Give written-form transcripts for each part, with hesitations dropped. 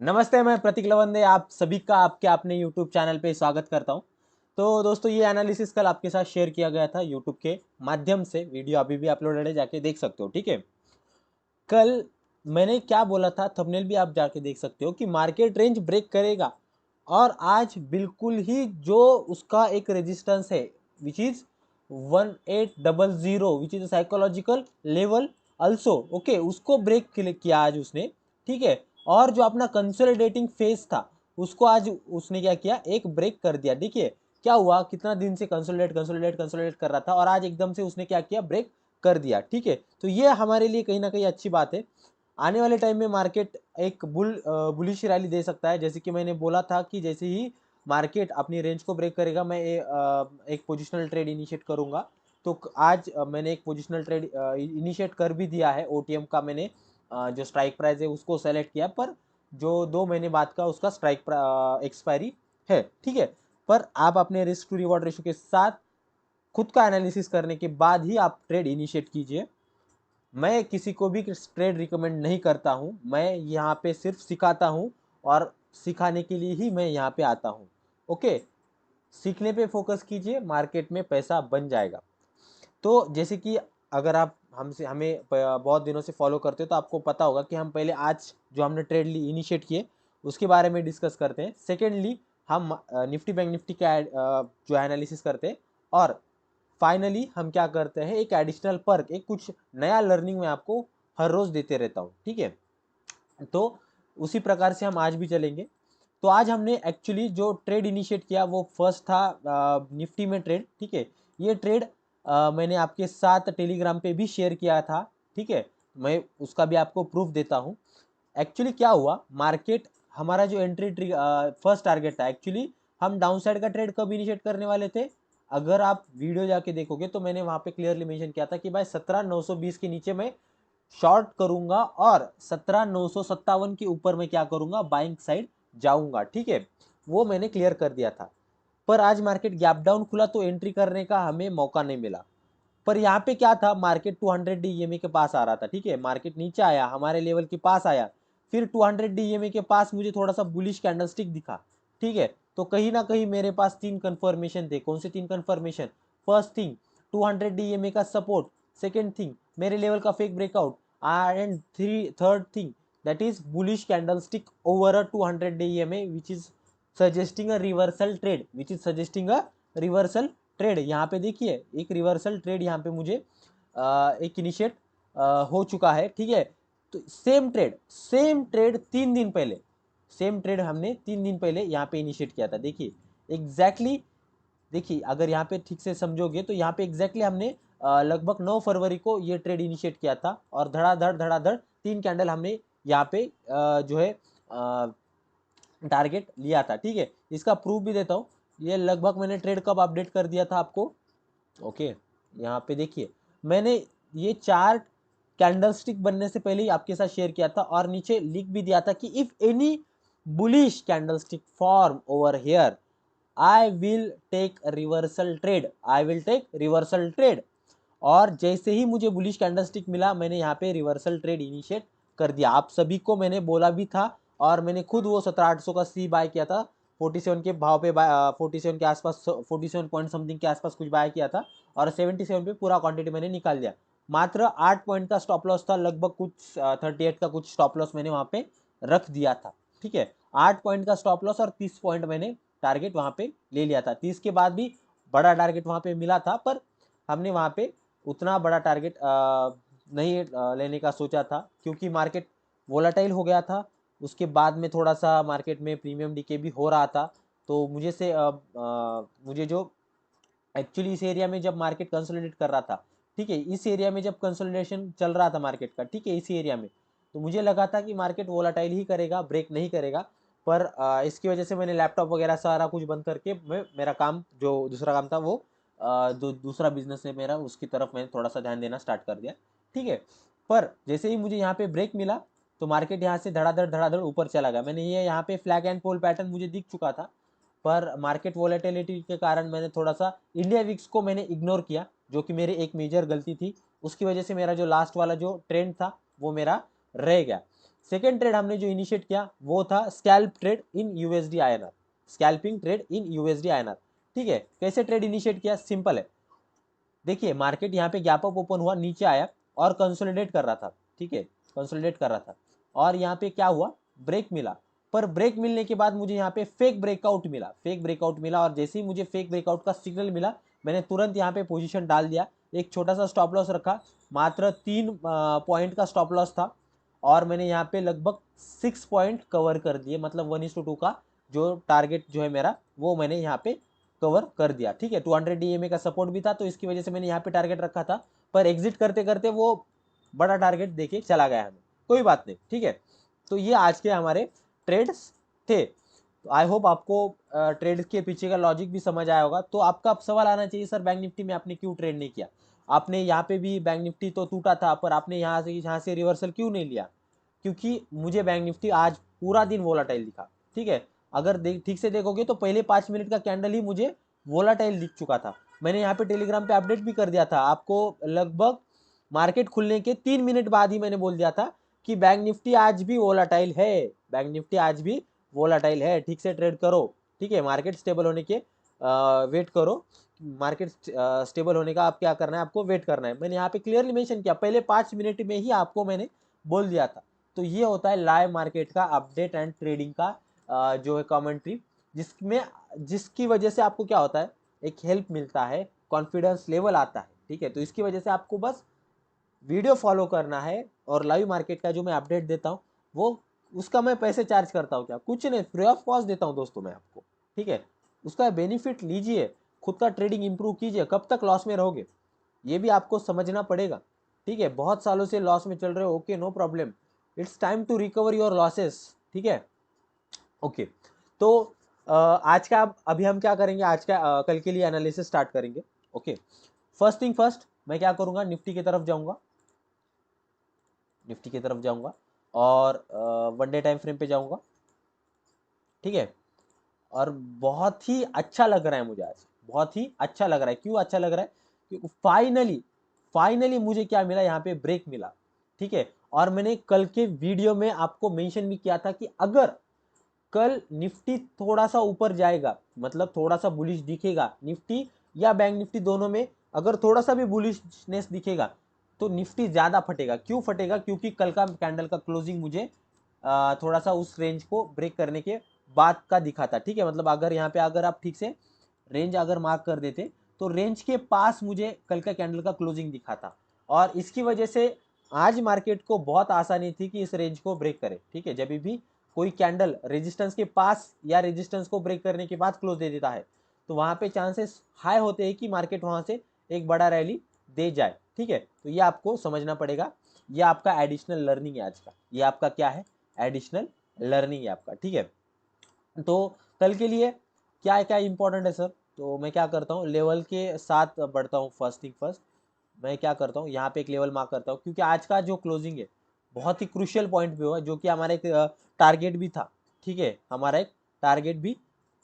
नमस्ते, मैं प्रतीक लवंदे आप सभी का आपके अपने YouTube चैनल पे स्वागत करता हूँ। तो दोस्तों, ये एनालिसिस कल आपके साथ शेयर किया गया था YouTube के माध्यम से। वीडियो अभी भी अपलोडेड है, जाके देख सकते हो, ठीक है। कल मैंने क्या बोला था, थंबनेल भी आप जाके देख सकते हो कि मार्केट रेंज ब्रेक करेगा। और आज बिल्कुल ही जो उसका एक रेजिस्टेंस है which is 1800, which is psychological level also, okay, उसको ब्रेक किया आज उसने, ठीक है। और जो अपना कंसोलिडेटिंग फेज था उसको आज उसने क्या किया, एक ब्रेक कर दिया। देखिए क्या हुआ, कितना दिन से कंसोलिडेट कंसोलिडेट कंसोलिडेट कर रहा था और आज एकदम से उसने क्या किया, ब्रेक कर दिया, ठीक है। तो ये हमारे लिए कहीं ना कहीं अच्छी बात है। आने वाले टाइम में मार्केट एक बुलिश रैली दे सकता है। जैसे कि मैंने बोला था कि जैसे ही मार्केट अपनी रेंज को ब्रेक करेगा, मैं एक पोजिशनल ट्रेड इनिशिएट करूंगा। तो आज मैंने एक पोजिशनल ट्रेड इनिशिएट कर भी दिया है। ओटीएम का मैंने जो स्ट्राइक प्राइस है उसको सेलेक्ट किया, पर जो 2 महीने बाद का उसका स्ट्राइक एक्सपायरी है, ठीक है। पर आप अपने रिस्क टू रिवॉर्ड रेशियो के साथ खुद का एनालिसिस करने के बाद ही आप ट्रेड इनिशिएट कीजिए। मैं किसी को भी ट्रेड रिकमेंड नहीं करता हूं, मैं यहाँ पे सिर्फ सिखाता हूं और सिखाने के लिए ही मैं यहाँ पे आता हूं, ओके। सीखने पे फोकस कीजिए, मार्केट में पैसा बन जाएगा। तो जैसे कि अगर आप हमसे हमें बहुत दिनों से फॉलो करते हो तो आपको पता होगा कि हम पहले आज जो हमने ट्रेड ली इनिशिएट किए उसके बारे में डिस्कस करते हैं। सेकेंडली हम निफ्टी बैंक निफ्टी का जो एनालिसिस करते हैं। और फाइनली हम क्या करते हैं, एक एडिशनल पर्क, एक कुछ नया लर्निंग में आपको हर रोज देते रहता हूँ, ठीक है। तो उसी प्रकार से हम आज भी चलेंगे। तो आज हमने एक्चुअली जो ट्रेड इनिशिएट किया वो फर्स्ट था निफ्टी में ट्रेड, ठीक है। ये ट्रेड मैंने आपके साथ टेलीग्राम पे भी शेयर किया था, ठीक है। मैं उसका भी आपको प्रूफ देता हूँ। एक्चुअली क्या हुआ, मार्केट हमारा जो एंट्री फर्स्ट टारगेट था, एक्चुअली हम डाउन साइड का ट्रेड कब इनिशिएट करने वाले थे। अगर आप वीडियो जाके देखोगे तो मैंने वहां पे क्लियरली मेंशन किया था कि भाई 17,920 के नीचे मैं शॉर्ट करूंगा और 17,957 के ऊपर मैं क्या करूंगा, बाइंग साइड जाऊंगा, ठीक है। वो मैंने क्लियर कर दिया था। पर आज मार्केट गैप डाउन खुला तो एंट्री करने का हमें मौका नहीं मिला। पर यहाँ पे क्या था, मार्केट 200 डीएमए के पास आ रहा था, ठीक है। मार्केट नीचे आया, हमारे लेवल के पास आया, फिर 200 डीएमए के पास मुझे थोड़ा सा बुलिश कैंडलस्टिक दिखा, ठीक है। तो कहीं ना कहीं मेरे पास 3 कंफर्मेशन थे। कौन से 3 कंफर्मेशन? फर्स्ट थिंग, 200 डीएमए का सपोर्ट। सेकेंड थिंग, मेरे लेवल का fake breakout. And third thing, that is bullish candlestick over a 200 DMA which is suggesting a reversal trade, which is suggesting a reversal trade. यहाँ पे देखिए एक reversal trade यहाँ पे मुझे एक इनिशिएट हो चुका है, ठीक है। तो सेम ट्रेड 3 दिन पहले, सेम ट्रेड हमने 3 दिन पहले यहाँ पे इनिशिएट किया था। देखिए एग्जैक्टली, देखिए अगर यहाँ पे ठीक से समझोगे तो यहाँ पे एग्जैक्टली हमने लगभग 9 फरवरी को ये ट्रेड इनिशिएट किया था और धड़ाधड़ धड़ाधड़ 3 कैंडल हमने यहाँ पे जो है टारगेट लिया था, ठीक है। इसका प्रूफ भी देता हूँ। ये लगभग मैंने ट्रेड कब अपडेट कर दिया था आपको, ओके। यहाँ पे देखिए मैंने ये चार्ट कैंडलस्टिक बनने से पहले ही आपके साथ शेयर किया था और नीचे लिख भी दिया था कि if any bullish candlestick form over here, I will take reversal trade, I will take reversal trade. और जैसे ही मुझे बुलिश कैंडलस्टिक मिला, मैंने यहाँ पे रिवर्सल ट्रेड इनिशिएट कर दिया। आप सभी को मैंने बोला भी था और मैंने खुद वो 17,800 का सी बाय किया था। 47 के भाव पे 47 के आसपास, 47 पॉइंट समथिंग के आसपास कुछ बाय किया था और 77 पे पूरा क्वांटिटी मैंने निकाल दिया। मात्र 8 पॉइंट का स्टॉप लॉस था, लगभग कुछ 38 का कुछ स्टॉप लॉस मैंने वहां पे रख दिया था, ठीक है। 8 पॉइंट का स्टॉप लॉस और 30 पॉइंट मैंने टारगेट वहां पे ले लिया था। 30 के बाद भी बड़ा टारगेट वहां पे मिला था, पर हमने वहां पे उतना बड़ा टारगेट नहीं लेने का सोचा था क्योंकि मार्केट वोलाटाइल हो गया था। उसके बाद में थोड़ा सा मार्केट में प्रीमियम डीके भी हो रहा था। तो मुझे जो एक्चुअली इस एरिया में जब मार्केट कंसोलिडेट कर रहा था, ठीक है, इस एरिया में जब कंसोलिडेशन चल रहा था मार्केट का, ठीक है, इसी एरिया में, तो मुझे लगा था कि मार्केट वोलाटाइल ही करेगा, ब्रेक नहीं करेगा। पर इसकी वजह से मैंने लैपटॉप वगैरह सारा कुछ बंद करके मेरा काम जो दूसरा काम था वो दूसरा बिजनेस है मेरा, उसकी तरफ मैंने थोड़ा सा ध्यान देना स्टार्ट कर दिया, ठीक है। पर जैसे ही मुझे यहाँ पे ब्रेक मिला तो मार्केट यहाँ से धड़ाधड़ धड़ाधड़ ऊपर चला गया। मैंने ये यहाँ पे फ्लैग एंड पोल पैटर्न मुझे दिख चुका था, पर मार्केट वोलेटिलिटी के कारण मैंने थोड़ा सा इंडिया विक्स को मैंने इग्नोर किया, जो कि मेरी एक मेजर गलती थी। उसकी वजह से मेरा जो लास्ट वाला जो ट्रेंड था वो मेरा रह गया। सेकेंड ट्रेड हमने जो इनिशिएट किया वो था scalp trade in USD INR, scalping trade in USD INR. ठीक है, कैसे ट्रेड इनिशिएट किया, सिंपल है। देखिए मार्केट यहाँ पे गैप अप ओपन हुआ, नीचे आया और कंसोलिडेट कर रहा था। ठीक है, कंसोलिडेट कर रहा था और यहाँ पे क्या हुआ, ब्रेक मिला। पर ब्रेक मिलने के बाद मुझे यहाँ पे फेक ब्रेकआउट मिला, फेक ब्रेकआउट मिला और जैसे ही मुझे फेक ब्रेकआउट का सिग्नल मिला मैंने तुरंत यहाँ पे पोजीशन डाल दिया। एक छोटा सा स्टॉप लॉस रखा, मात्र 3 पॉइंट का स्टॉप लॉस था और मैंने यहाँ पे लगभग 6 पॉइंट कवर कर दिए, मतलब 1:2 का जो टारगेट जो है मेरा वो मैंने यहाँ पे कवर कर दिया। ठीक है, 200 DMA का सपोर्ट भी था तो इसकी वजह से मैंने यहाँ पे टारगेट रखा था, पर एग्जिट करते करते वो बड़ा टारगेट देके चला गया हमें, कोई बात नहीं। ठीक है, तो ये आज के हमारे ट्रेड्स थे। आई होप आपको ट्रेड के पीछे का लॉजिक भी समझ आया होगा। तो आपका अब सवाल आना चाहिए, सर बैंक निफ्टी में आपने क्यों ट्रेड नहीं किया, आपने यहाँ पे भी बैंक निफ्टी तो टूटा था पर आपने यहाँ से रिवर्सल क्यों नहीं लिया, क्योंकि मुझे बैंक निफ्टी आज पूरा दिन वोलाटाइल दिखा। ठीक है, अगर ठीक से देखोगे तो पहले 5 मिनट का कैंडल ही मुझे वोलाटाइल दिख चुका था। मैंने यहाँ पे टेलीग्राम पे अपडेट भी कर दिया था आपको, लगभग मार्केट खुलने के 3 मिनट बाद ही मैंने बोल दिया था कि बैंक निफ्टी आज भी वोलाटाइल है, बैंक निफ्टी आज भी वोलाटाइल है, ठीक से ट्रेड करो। ठीक है, मार्केट स्टेबल होने के वेट करो, मार्केट स्टेबल होने का आप क्या करना है, आपको वेट करना है। मैंने यहाँ पे क्लियरली मेंशन किया, पहले 5 मिनट में ही आपको मैंने बोल दिया था। तो ये होता है लाइव मार्केट का अपडेट एंड ट्रेडिंग का जो है कमेंट्री, जिसमें जिसकी वजह से आपको क्या होता है, एक हेल्प मिलता है, कॉन्फिडेंस लेवल आता है। ठीक है, तो इसकी वजह से आपको बस वीडियो फॉलो करना है और लाइव मार्केट का जो मैं अपडेट देता हूँ वो उसका मैं पैसे चार्ज करता हूँ क्या, कुछ नहीं, फ्री ऑफ कॉस्ट देता हूँ दोस्तों मैं आपको। ठीक है, उसका बेनिफिट लीजिए, खुद का ट्रेडिंग इंप्रूव कीजिए, कब तक लॉस में रहोगे ये भी आपको समझना पड़ेगा। ठीक है, बहुत सालों से लॉस में चल रहे हो, okay no problem, it's time to recover your losses. ठीक है, ओके। तो आज का अभी हम क्या करेंगे, आज का कल के लिए एनालिसिस स्टार्ट करेंगे। ओके, फर्स्ट थिंग फर्स्ट, मैं क्या करूंगा, निफ्टी की तरफ जाऊंगा, निफ्टी की तरफ जाऊंगा और वन डे टाइम फ्रेम पे जाऊंगा। ठीक है, और बहुत ही अच्छा लग रहा है मुझे आज, बहुत ही अच्छा लग रहा है। क्यों अच्छा लग रहा है, क्योंकि फाइनली फाइनली मुझे क्या मिला, यहाँ पे ब्रेक मिला। ठीक है, और मैंने कल के वीडियो में आपको मेंशन भी किया था कि अगर कल निफ्टी थोड़ा सा ऊपर जाएगा, मतलब थोड़ा सा बुलिश दिखेगा निफ्टी या बैंक निफ्टी दोनों में, अगर थोड़ा सा भी बुलिशनेस दिखेगा तो निफ्टी ज्यादा फटेगा। क्यों फटेगा, क्योंकि कल का कैंडल का क्लोजिंग मुझे थोड़ा सा उस रेंज को ब्रेक करने के बाद का दिखा था। ठीक है, मतलब अगर यहाँ पे अगर आप ठीक से रेंज अगर मार्क कर देते तो रेंज के पास मुझे कल का कैंडल का क्लोजिंग दिखा था और इसकी वजह से आज मार्केट को बहुत आसानी थी कि इस रेंज को ब्रेक करे। ठीक है, जब भी कोई कैंडल रेजिस्टेंस के पास या रेजिस्टेंस को ब्रेक करने के बाद क्लोज दे देता है तो वहां पे चांसेस हाई होते हैं कि मार्केट वहां से एक बड़ा रैली दे जाए। ठीक है, तो ये आपको समझना पड़ेगा, ये आपका एडिशनल लर्निंग है आज का, ये आपका क्या है, एडिशनल लर्निंग है आपका। ठीक है, तो कल के लिए क्या क्या इंपॉर्टेंट है सर, तो मैं क्या करता हूँ, लेवल के साथ बढ़ता हूँ। फर्स्ट थिंग फर्स्ट, मैं क्या करता हूँ, यहाँ पे एक लेवल मार्क करता हूँ क्योंकि आज का जो क्लोजिंग है बहुत ही क्रुशियल पॉइंट पे हुआ, जो कि हमारा एक टारगेट भी था। ठीक है, हमारा एक टारगेट भी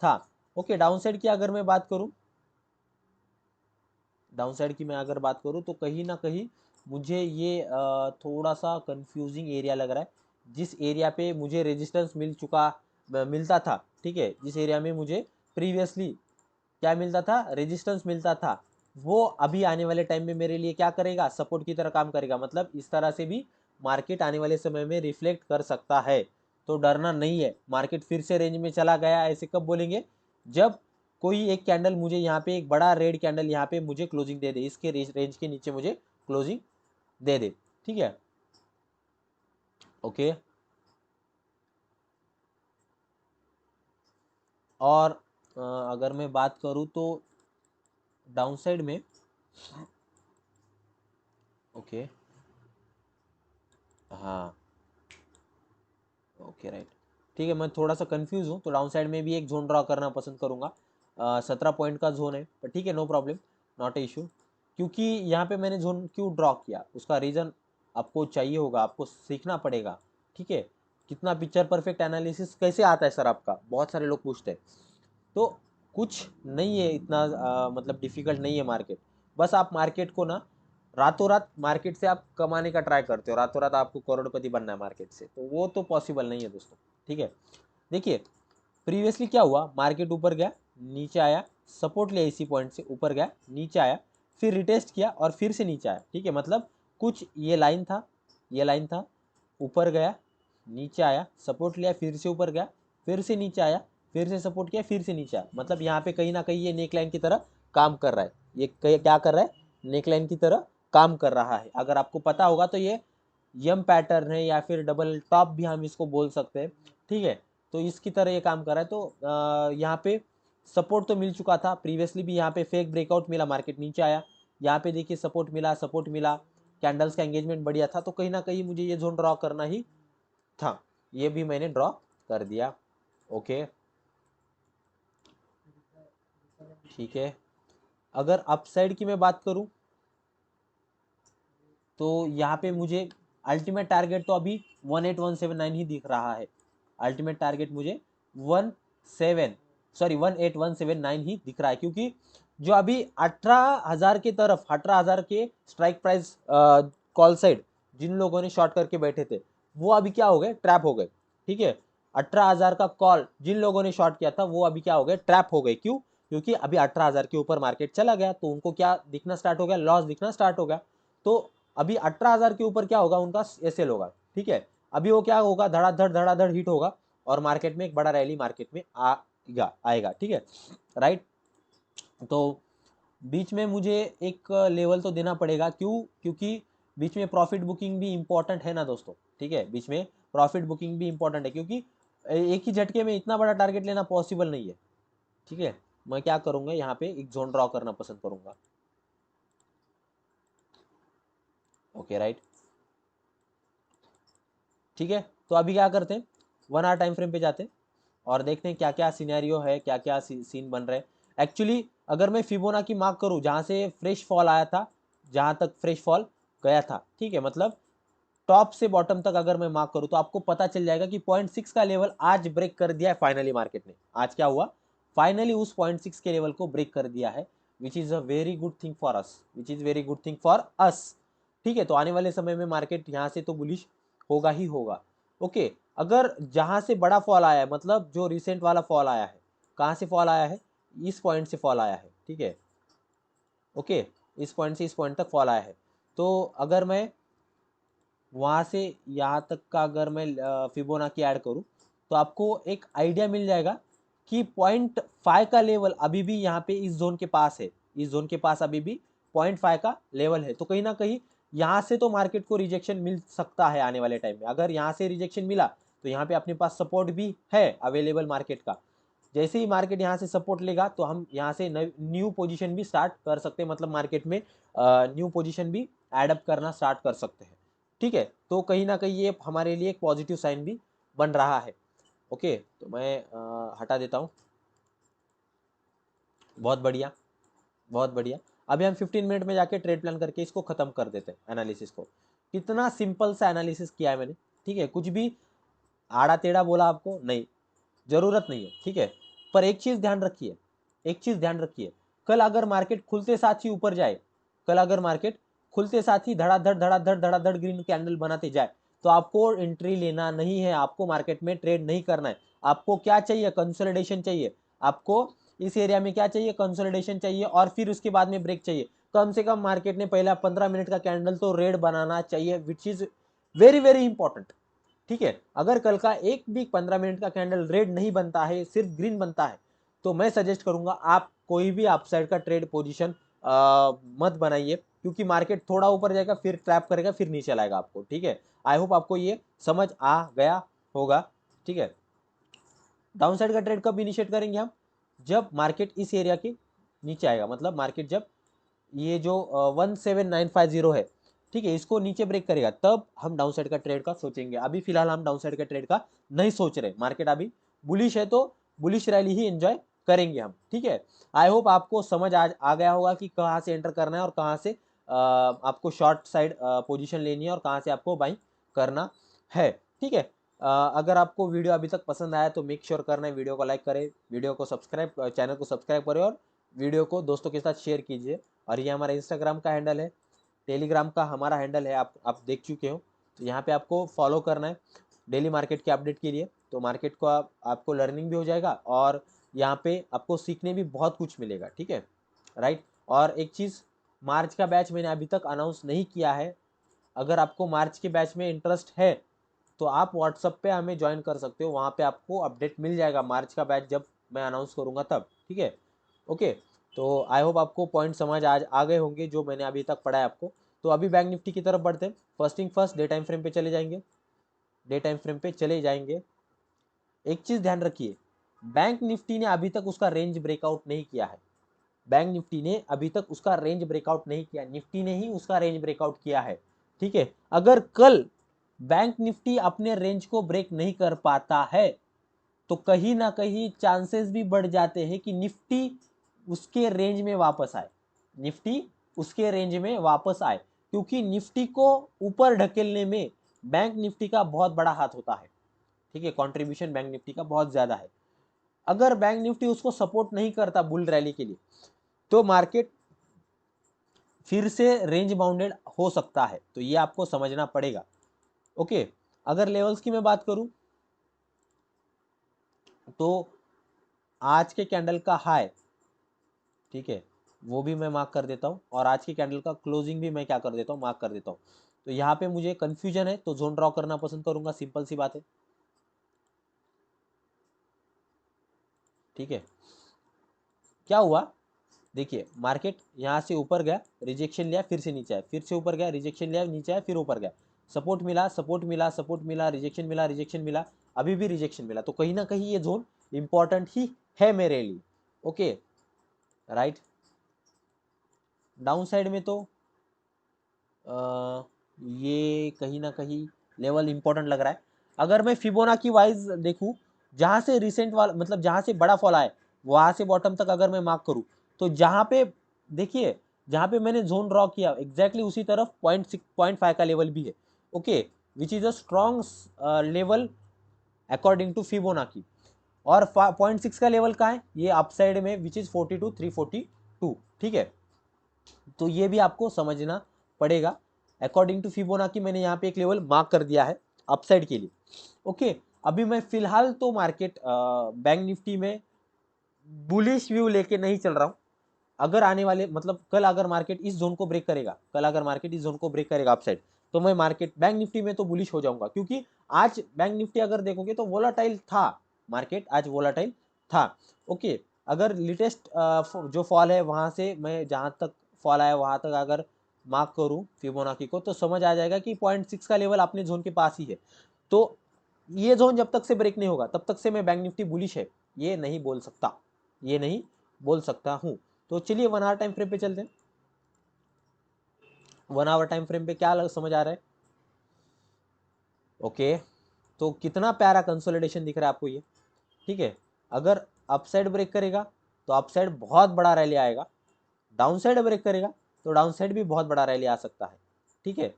था। ओके, डाउन साइड की अगर मैं बात करूँ, डाउन साइड की मैं अगर बात करूँ तो कहीं ना कहीं मुझे ये थोड़ा सा कंफ्यूजिंग एरिया लग रहा है। जिस एरिया पे मुझे रेजिस्टेंस मिलता था, ठीक है, जिस एरिया में मुझे प्रीवियसली क्या मिलता था, रेजिस्टेंस मिलता था, वो अभी आने वाले टाइम में मेरे लिए क्या करेगा, सपोर्ट की तरह काम करेगा। मतलब इस तरह से भी मार्केट आने वाले समय में रिफ्लेक्ट कर सकता है, तो डरना नहीं है। मार्केट फिर से रेंज में चला गया ऐसे कब बोलेंगे, जब कोई एक कैंडल मुझे यहाँ पे एक बड़ा रेड कैंडल यहाँ पे मुझे क्लोजिंग दे दे, इसके रेंज के नीचे मुझे क्लोजिंग दे दे। ठीक है, ओके। और अगर मैं बात करूँ तो डाउन साइड में, ओके, हाँ, ओके राइट, ठीक है, मैं थोड़ा सा कंफ्यूज हूँ, तो डाउन साइड में भी एक जोन ड्रॉ करना पसंद करूँगा। 17 पॉइंट का जोन है, पर ठीक है, no problem, not a issue. क्योंकि यहाँ पे मैंने जोन क्यों ड्रॉ किया उसका रीज़न आपको चाहिए होगा, आपको सीखना पड़ेगा। ठीक है, कितना पिक्चर परफेक्ट एनालिसिस कैसे आता है सर आपका, बहुत सारे लोग पूछते हैं। तो कुछ नहीं है इतना मतलब डिफिकल्ट नहीं है मार्केट, बस आप मार्केट को ना रातों रात मार्केट से आप कमाने का ट्राई करते हो, रातों रात आपको करोड़पति बनना है मार्केट से, तो वो तो पॉसिबल नहीं है दोस्तों। ठीक है, देखिए प्रीवियसली क्या हुआ, मार्केट ऊपर गया, नीचे आया, सपोर्ट लिया इसी पॉइंट से, ऊपर गया, नीचे आया, फिर रिटेस्ट किया और फिर से नीचे आया। ठीक है, मतलब कुछ ये लाइन था, ये लाइन था, ऊपर गया, नीचे आया, सपोर्ट लिया, फिर से ऊपर गया, फिर से नीचे आया, फिर से सपोर्ट किया, फिर से नीचे आया। मतलब यहाँ पे कहीं ना कहीं ये नेक लाइन की तरह काम कर रहा है। ये क्या कर रहा है, नेक लाइन की तरह काम कर रहा है। अगर आपको पता होगा तो ये यम पैटर्न है या फिर डबल टॉप भी हम इसको बोल सकते हैं। ठीक है, तो इसकी तरह ये काम कर रहा है। तो यहाँ पे सपोर्ट तो मिल चुका था प्रीवियसली भी, यहाँ पे फेक ब्रेकआउट मिला, मार्केट नीचे आया, यहाँ पे देखिए सपोर्ट मिला, सपोर्ट मिला, कैंडल्स का एंगेजमेंट बढ़िया था, तो कहीं ना कहीं मुझे ये जोन ड्रॉ करना ही था, ये भी मैंने ड्रॉ कर दिया। ओके, ठीक है। अगर अपसाइड की मैं बात करूं तो यहाँ पे मुझे अल्टीमेट टारगेट तो अभी 18179 ही दिख रहा है। अल्टीमेट टारगेट मुझे 18179 ही दिख रहा है, क्योंकि जो अभी 18,000 के तरफ, 18,000 के स्ट्राइक प्राइस कॉल साइड जिन लोगों ने शॉर्ट करके बैठे थे, वो अभी क्या हो गए, ट्रैप हो गए। ठीक है, 18,000 का कॉल जिन लोगों ने शॉर्ट किया था वो अभी क्या हो गए, ट्रैप हो गए। क्यों? क्योंकि अभी 18,000 के ऊपर मार्केट चला गया, तो उनको क्या दिखना स्टार्ट हो गया, लॉस दिखना स्टार्ट हो गया। तो अभी 18,000 के ऊपर क्या होगा, उनका एसएल होगा। ठीक है, अभी वो क्या होगा, धड़ाधड़ हिट होगा और मार्केट में एक बड़ा रैली मार्केट में आएगा। ठीक है, राइट। तो बीच में मुझे एक लेवल तो देना पड़ेगा, क्यों? क्योंकि बीच में प्रॉफिट बुकिंग भी इंपॉर्टेंट है ना दोस्तों। ठीक है, बीच में प्रॉफिट बुकिंग भी इंपॉर्टेंट है, क्योंकि एक ही झटके में इतना बड़ा टारगेट लेना पॉसिबल नहीं है। ठीक है, मैं क्या करूंगा, यहाँ पे एक जोन ड्रॉ करना पसंद करूंगा। Okay, right. ठीक है, तो अभी क्या करते हैं, 1 आवर टाइम फ्रेम पे जाते हैं और देखते हैं क्या क्या सिनेरियो है, क्या क्या सीन बन रहे हैं। एक्चुअली अगर मैं फिबोनाची मार्क करूं, जहां से फ्रेश फॉल आया था, जहां तक फ्रेश फॉल गया था, ठीक है, मतलब टॉप से बॉटम तक अगर मैं मार्क करूं तो आपको पता चल जाएगा कि 0.6 का लेवल आज ब्रेक कर दिया है फाइनली मार्केट ने। आज क्या हुआ, फाइनली उस 0.6 के लेवल को ब्रेक कर दिया है, विच is a very good thing for us, which is very good thing for us. ठीक है, तो आने वाले समय में मार्केट यहाँ से तो बुलिश होगा ही होगा। ओके, अगर जहां से बड़ा फॉल आया है, मतलब जो रिसेंट वाला फॉल आया है, कहाँ से फॉल आया है, इस पॉइंट से फॉल आया है। ठीक है, ओके, इस पॉइंट से इस पॉइंट तक फॉल आया है। तो अगर मैं वहाँ से यहाँ तक का अगर मैं फिबोनाची ऐड करूँ तो आपको एक आइडिया मिल जाएगा कि 0.5 का लेवल अभी भी यहाँ पे इस जोन के पास है, इस जोन के पास अभी भी 0.5 का लेवल है। तो कहीं ना कहीं यहाँ से तो मार्केट को रिजेक्शन मिल सकता है आने वाले टाइम में। अगर यहाँ से रिजेक्शन मिला तो यहाँ पे अपने पास सपोर्ट भी है अवेलेबल मार्केट का। जैसे ही मार्केट यहाँ से सपोर्ट लेगा तो हम यहाँ से न्यू पोजीशन भी स्टार्ट कर सकते हैं, मतलब मार्केट में न्यू पोजीशन भी एडअप करना स्टार्ट कर सकते हैं। ठीक है, तो कहीं ना कहीं ये हमारे लिए एक पॉजिटिव साइन भी बन रहा है। ओके, तो मैं हटा देता हूँ। बहुत बढ़िया, बहुत बढ़िया। अभी हम 15 मिनट में जाके ट्रेड प्लान करके इसको खत्म कर देते हैं, एनालिसिस को। कितना सिंपल सा एनालिसिस किया है मैंने। ठीक है, कुछ भी आड़ा टेढ़ा बोला आपको नहीं, जरूरत नहीं है। ठीक है, पर एक चीज ध्यान रखिए, एक चीज ध्यान रखिए, कल अगर मार्केट खुलते साथ ही ऊपर जाए, कल अगर मार्केट खुलते साथ ही धड़ाधड़ ग्रीन कैंडल बनाते जाए तो आपको एंट्री लेना नहीं है, आपको मार्केट में ट्रेड नहीं करना है। आपको क्या चाहिए, कंसोलिडेशन चाहिए। आपको इस एरिया में क्या चाहिए, कंसोलिडेशन चाहिए, और फिर उसके बाद में ब्रेक चाहिए। कम से कम मार्केट ने पहला 15 मिनट का कैंडल तो रेड बनाना चाहिए, which is very very important. ठीक है, अगर कल का एक भी 15 मिनट का कैंडल रेड नहीं बनता है, सिर्फ ग्रीन बनता है, तो मैं सजेस्ट करूंगा आप कोई भी अपसाइड का ट्रेड पोजीशन मत बनाइए, क्योंकि मार्केट थोड़ा ऊपर जाएगा फिर ट्रैप करेगा फिर नीचे लाएगा आपको। ठीक है, आई होप आपको ये समझ आ गया होगा। ठीक है, डाउन साइड का ट्रेड कब इनिशिएट करेंगे हम, जब मार्केट इस एरिया के नीचे आएगा, मतलब मार्केट जब ये जो 17950 है, ठीक है, इसको नीचे ब्रेक करेगा, तब हम डाउन साइड का ट्रेड का सोचेंगे। अभी फिलहाल हम डाउन साइड का ट्रेड का नहीं सोच रहे, मार्केट अभी बुलिश है तो बुलिश रैली ही एंजॉय करेंगे हम। ठीक है, आई होप आपको समझ आ गया होगा कि कहाँ से एंटर करना है और कहाँ से आपको शॉर्ट साइड पोजीशन लेनी है और कहाँ से आपको बाइंग करना है। ठीक है, अगर आपको वीडियो अभी तक पसंद आया तो मेक श्योर करना है वीडियो को लाइक करें, वीडियो को सब्सक्राइब, चैनल को सब्सक्राइब करें और वीडियो को दोस्तों के साथ शेयर कीजिए। और ये हमारा इंस्टाग्राम का हैंडल है, टेलीग्राम का हमारा हैंडल है, आप देख चुके हो। तो यहाँ पे आपको फॉलो करना है डेली मार्केट के अपडेट के लिए। तो मार्केट को आपको लर्निंग भी हो जाएगा और यहाँ पे आपको सीखने भी बहुत कुछ मिलेगा, ठीक है, राइट। और एक चीज़, मार्च का बैच मैंने अभी तक अनाउंस नहीं किया है। अगर आपको मार्च के बैच में इंटरेस्ट है तो आप व्हाट्सएप पे हमें ज्वाइन कर सकते हो, वहाँ पे आपको अपडेट मिल जाएगा मार्च का बैच जब मैं अनाउंस करूँगा तब, ठीक है, ओके। तो आई होप आपको पॉइंट समझ आज आ गए होंगे जो मैंने अभी तक पढ़ा है आपको। तो अभी बैंक निफ्टी की तरफ बढ़ते हैं। First thing first, day time frame पे चले जाएंगे, डे टाइम फ्रेम पे चले जाएंगे। एक चीज़ ध्यान रखिए, बैंक निफ्टी ने अभी तक उसका रेंज ब्रेकआउट नहीं किया है। बैंक निफ्टी ने अभी तक उसका रेंज ब्रेकआउट नहीं किया, निफ्टी ने ही उसका रेंज ब्रेकआउट किया है, ठीक है। अगर कल बैंक निफ्टी अपने रेंज को ब्रेक नहीं कर पाता है तो कहीं ना कहीं चांसेस भी बढ़ जाते हैं कि निफ्टी उसके रेंज में वापस आए, निफ्टी उसके रेंज में वापस आए, क्योंकि निफ्टी को ऊपर ढकेलने में बैंक निफ्टी का बहुत बड़ा हाथ होता है, ठीक है, कंट्रीब्यूशन बैंक निफ्टी का बहुत ज्यादा है। अगर बैंक निफ्टी उसको सपोर्ट नहीं करता बुल रैली के लिए तो मार्केट फिर से रेंज बाउंडेड हो सकता है, तो ये आपको समझना पड़ेगा, ओके। अगर लेवल्स की मैं बात करूं तो आज के कैंडल का हाई, ठीक है, वो भी मैं मार्क कर देता हूं और आज के कैंडल का क्लोजिंग भी मैं क्या कर देता हूं, मार्क कर देता हूं। तो यहाँ पे मुझे कंफ्यूजन है तो जोन ड्रॉ करना पसंद करूंगा, सिंपल सी बात है, ठीक है। क्या हुआ, देखिए मार्केट यहाँ से ऊपर गया, रिजेक्शन लिया, फिर से नीचे आया, फिर से ऊपर गया, रिजेक्शन लिया, नीचे आया, फिर ऊपर गया, सपोर्ट मिला, सपोर्ट मिला, सपोर्ट मिला, रिजेक्शन मिला, रिजेक्शन मिला, अभी भी रिजेक्शन मिला। तो कहीं ना कहीं ये जोन इंपॉर्टेंट ही है मेरे लिए, ओके, राइट। डाउन साइड में तो ये कहीं ना कहीं लेवल इंपॉर्टेंट लग रहा है। अगर मैं फिबोनाची वाइज देखूं, जहां से रिसेंट वाला मतलब जहां से बड़ा फॉल आए वहां से बॉटम तक अगर मैं मार्क करूं तो जहां पे देखिए, जहां पे मैंने जोन ड्रॉ किया एग्जैक्टली उसी तरफ 0.5 का लेवल भी है, okay, which is a strong level according to Fibonacci. और 0.6 का लेवल कहाँ है, ये अपसाइड में, विच इज 42,342, ठीक है। तो ये भी आपको समझना पड़ेगा। अकॉर्डिंग टू फिबोनाची मैंने यहाँ पे एक लेवल मार्क कर दिया है अपसाइड के लिए, ओके। अभी मैं फिलहाल तो मार्केट बैंक निफ्टी में बुलिश व्यू लेके नहीं चल रहा हूँ। अगर आने वाले मतलब कल अगर मार्केट इस जोन को ब्रेक करेगा, कल अगर मार्केट इस जोन को ब्रेक करेगा अपसाइड, तो मैं मार्केट बैंक निफ्टी में तो बुलिश हो जाऊंगा, क्योंकि आज बैंक निफ्टी अगर देखोगे तो वोलाटाइल था, मार्केट आज वोलाटाइल था, ओके। अगर लेटेस्ट जो फॉल है वहां से मैं जहां तक फॉल आया वहां तक अगर मार्क करूं फिबोनाची को तो समझ आ जाएगा कि 0.6 का लेवल अपने जोन के पास ही है। तो ये जोन जब तक से ब्रेक नहीं होगा तब तक से मैं बैंक निफ्टी बुलिश है ये नहीं बोल सकता, ये नहीं बोल सकता हूं। तो चलिए 1 आवर टाइम फ्रेम पे चलते हैं। 1 आवर टाइम फ्रेम पे क्या समझ आ रहा है, ओके। तो कितना प्यारा कंसोलिडेशन दिख रहा है आपको ये, ठीक है। अगर अपसाइड ब्रेक करेगा तो अपसाइड बहुत बड़ा रैली आएगा, डाउन साइड ब्रेक करेगा तो डाउन साइड भी बहुत बड़ा रैली आ सकता है, ठीक है।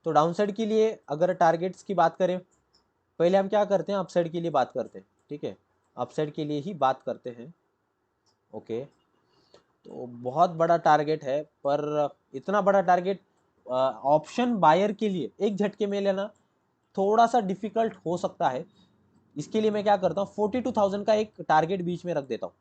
तो डाउन साइड के लिए अगर टारगेट्स की बात करें, पहले हम क्या करते हैं, अपसाइड के लिए बात करते हैं, ठीक है, अपसाइड के लिए ही बात करते हैं, ओके। तो बहुत बड़ा टारगेट है, पर इतना बड़ा टारगेट ऑप्शन बायर के लिए एक झटके में लेना थोड़ा सा डिफिकल्ट हो सकता है। इसके लिए मैं क्या करता हूँ, 42,000 का एक टारगेट बीच में रख देता हूँ,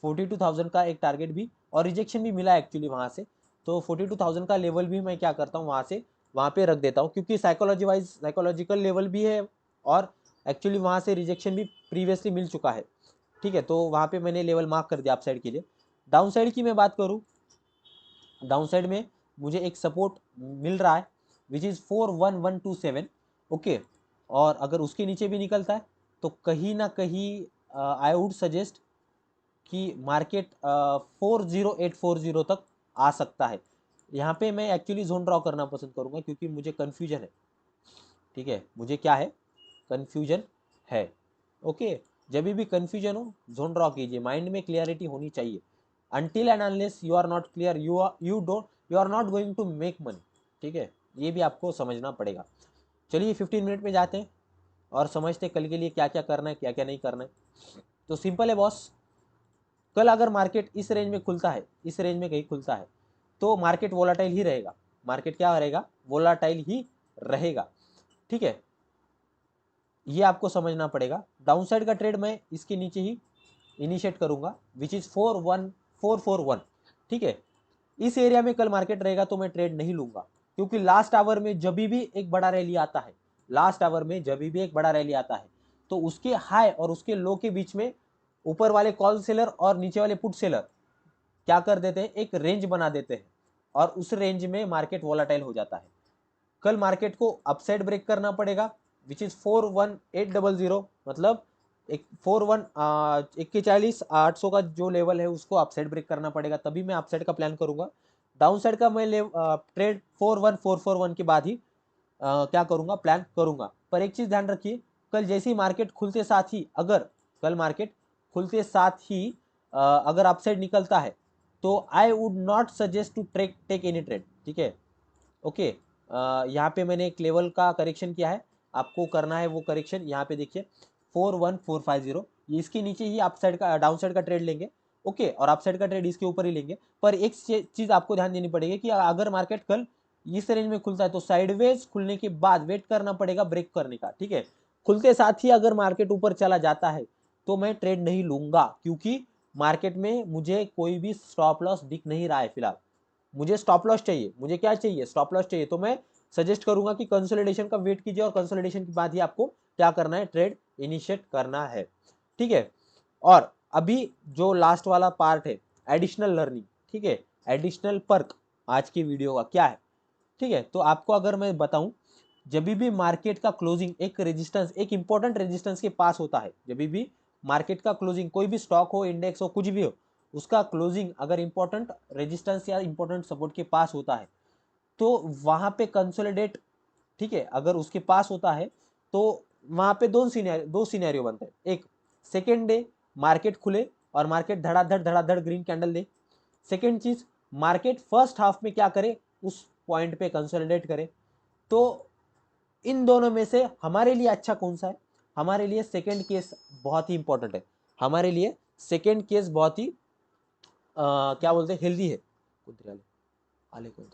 42,000 का एक टारगेट भी, और रिजेक्शन भी मिला एक्चुअली वहाँ से, तो 42,000 का लेवल भी मैं क्या करता हूँ वहाँ से वहाँ पे रख देता हूँ, क्योंकि साइकोलॉजिकल लेवल भी है और एक्चुअली वहाँ से रिजेक्शन भी प्रीवियसली मिल चुका है, ठीक है। तो वहाँ पे मैंने लेवल मार्क कर दिया अप साइड के लिए। डाउन साइड की मैं बात करूँ, डाउन साइड में मुझे एक सपोर्ट मिल रहा है विच इज़ 41127, ओके। और अगर उसके नीचे भी निकलता है तो कहीं ना कहीं आई वुड सजेस्ट कि मार्केट 40840 तक आ सकता है। यहाँ पे मैं एक्चुअली जोन ड्रॉ करना पसंद करूँगा क्योंकि मुझे कन्फ्यूजन है, ठीक है, मुझे क्या है, कन्फ्यूजन है, ओके। जब भी कन्फ्यूजन हो जोन ड्रॉ कीजिए, माइंड में क्लियरिटी होनी चाहिए। Until and unless you are not clear you are not going to make money, ठीक है, ये भी आपको समझना पड़ेगा। चलिए 15 मिनट में जाते हैं और समझते कल के लिए क्या क्या करना है क्या क्या नहीं करना है। तो सिंपल है बॉस, कल अगर मार्केट इस रेंज में खुलता है, इस रेंज में कहीं खुलता है तो मार्केट वोलाटाइल ही रहेगा, मार्केट क्या रहेगा, वोलाटाइल ही रहेगा। ठीक है, ये आपको समझना पड़ेगा। डाउन साइड का ट्रेड मैं इसके नीचे ही इनिशिएट करूंगा, विच इज 41441। ठीक है, इस एरिया में कल मार्केट रहेगा तो मैं ट्रेड नहीं लूंगा, क्योंकि लास्ट आवर में जब भी एक बड़ा रैली आता है, लास्ट आवर में जब भी एक बड़ा रैली आता है, तो उसके हाई और उसके लो के बीच में ऊपर वाले कॉल सेलर और नीचे वाले पुट सेलर क्या कर देते हैं, एक रेंज बना देते हैं, और उस रेंज में मार्केट वोलाटाइल हो जाता है। कल मार्केट को अपसाइड ब्रेक करना पड़ेगा, विच इज 41800, मतलब एक 41 का जो लेवल है उसको अपसाइड ब्रेक करना पड़ेगा, तभी मैं अपसाइड का प्लान करूंगा। डाउन साइड का मैं ट्रेड 41441 के बाद ही क्या करूंगा, प्लान करूंगा। पर एक चीज ध्यान रखिए, कल जैसे ही मार्केट खुलते साथ ही, अगर कल मार्केट खुलते साथ ही अगर अपसाइड निकलता है तो I would not suggest to take any trade. ठीक है, ओके। यहाँ पे मैंने एक लेवल का करेक्शन किया है, आपको करना है वो करेक्शन। यहाँ पे देखिए 41450, ये इसके नीचे ही अपसाइड का डाउन साइड का ट्रेड लेंगे, ओके, और अपसाइड का ट्रेड इसके ऊपर ही लेंगे। पर एक चीज आपको ध्यान देनी पड़ेगी कि अगर मार्केट कल इस रेंज में खुलता है तो साइडवेज खुलने के बाद वेट करना पड़ेगा ब्रेक करने का। ठीक है, खुलते साथ ही अगर मार्केट ऊपर चला जाता है तो मैं ट्रेड नहीं लूंगा, क्योंकि मार्केट में मुझे कोई भी स्टॉप लॉस दिख नहीं रहा है फिलहाल। मुझे स्टॉप लॉस चाहिए, मुझे क्या चाहिए, स्टॉप लॉस चाहिए। तो मैं सजेस्ट करूंगा कि कंसोलिडेशन का वेट कीजिए, और कंसोलिडेशन के बाद ही आपको क्या करना है, ट्रेड इनिशिएट करना है। ठीक है, और अभी जो लास्ट वाला पार्ट है, एडिशनल लर्निंग, ठीक है, एडिशनल पर्क आज की वीडियो का क्या है। ठीक है, तो आपको अगर मैं बताऊं, जब भी मार्केट का क्लोजिंग एक रेजिस्टेंस, एक इंपॉर्टेंट रेजिस्टेंस के पास होता है, जब भी मार्केट का क्लोजिंग, कोई भी स्टॉक हो, इंडेक्स हो, कुछ भी हो, उसका क्लोजिंग अगर इंपॉर्टेंट रेजिस्टेंस या इंपॉर्टेंट सपोर्ट के पास होता है तो वहां पे कंसोलिडेट, ठीक है, अगर उसके पास होता है तो वहां पे दो सिनेरियो बनते हैं। एक, सेकेंड डे मार्केट खुले और मार्केट धड़ाधड़ ग्रीन कैंडल दे। सेकेंड चीज, मार्केट फर्स्ट हाफ में क्या करे, उस पॉइंट पे कंसोलिडेट करे। तो इन दोनों में से हमारे लिए अच्छा कौन सा है, हमारे लिए सेकेंड केस बहुत ही इंपॉर्टेंट है, हमारे लिए सेकेंड केस बहुत ही क्या बोलते हैं, हेल्दी है। आले कौन,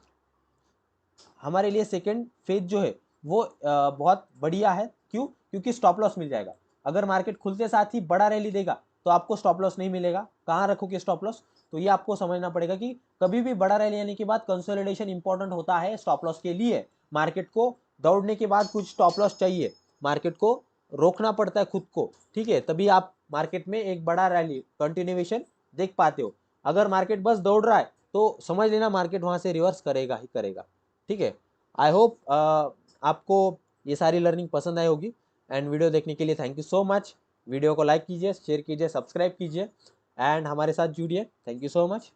हमारे लिए सेकेंड फेज जो है वो बहुत बढ़िया है। क्यों, क्योंकि स्टॉप लॉस मिल जाएगा। अगर मार्केट खुलते साथ ही बड़ा रैली देगा तो आपको स्टॉप लॉस नहीं मिलेगा। कहाँ रखोगे स्टॉप लॉस, तो ये आपको समझना पड़ेगा कि कभी भी बड़ा रैली आने के बाद कंसोलिडेशन इंपॉर्टेंट होता है स्टॉप लॉस के लिए। मार्केट को दौड़ने के बाद कुछ स्टॉप लॉस चाहिए, मार्केट को रोकना पड़ता है खुद को। ठीक है, तभी आप मार्केट में एक बड़ा रैली कंटिन्यूएशन देख पाते हो। अगर मार्केट बस दौड़ रहा है तो समझ लेना मार्केट वहां से रिवर्स करेगा ही करेगा। ठीक है, आई होप आपको ये सारी लर्निंग पसंद आई होगी। एंड वीडियो देखने के लिए thank you so much. Video को लाइक कीजिए, शेयर कीजिए, सब्सक्राइब कीजिए एंड हमारे साथ जुड़िए। Thank you so much.